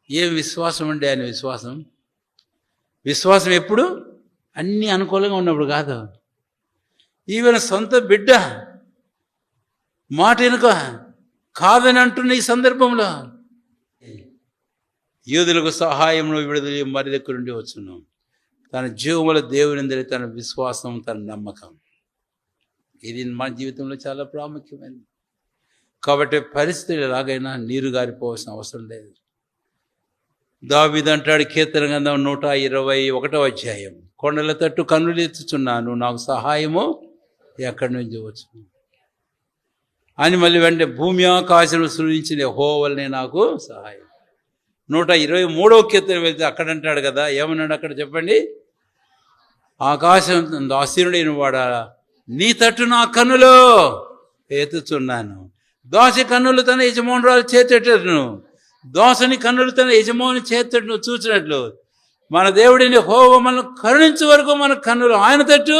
ఏం విశ్వాసం అండి ఆయన విశ్వాసం? విశ్వాసం ఎప్పుడు అన్నీ అనుకూలంగా ఉన్నప్పుడు కాదు. ఈవెన్ సొంత బిడ్డ మాట వెనుక కాదని అంటున్న ఈ సందర్భంలో యూదులకు సహాయంలో విడుదల మరి దగ్గర నుండి వచ్చును. తన జీవముల దేవుని తన విశ్వాసం, తన నమ్మకం, ఇది మన జీవితంలో చాలా ప్రాముఖ్యమైనది. కాబట్టి పరిస్థితులు ఎలాగైనా నీరు గారిపోవాల్సిన అవసరం లేదు. దావీదు అంటాడు కీర్తన గ్రంథం 121 కొండల తట్టు కన్నులు ఎత్తుచున్నాను, నాకు సహాయము ఎక్కడి నుంచి వచ్చు అని. మళ్ళీ వెంటనే భూమి ఆకాశం సృజించిన యెహోవానే నాకు సహాయం. 123వ కీర్తన వెళ్తే అక్కడ అంటాడు కదా, ఏమన్నాడు అక్కడ చెప్పండి? ఆకాశం దాసీనుడైన వాడా, నీ తట్టు నా కన్నులు ఎత్తుచున్నాను. దోస కన్నులు తన యజమానురాలు చేతేటను, దోసని కన్నులు తన యజమాని చేతను చూసినట్లు మన దేవుడిని యెహోవా మనల్ని కరుణించే వరకు మన కన్నులు ఆయన తట్టు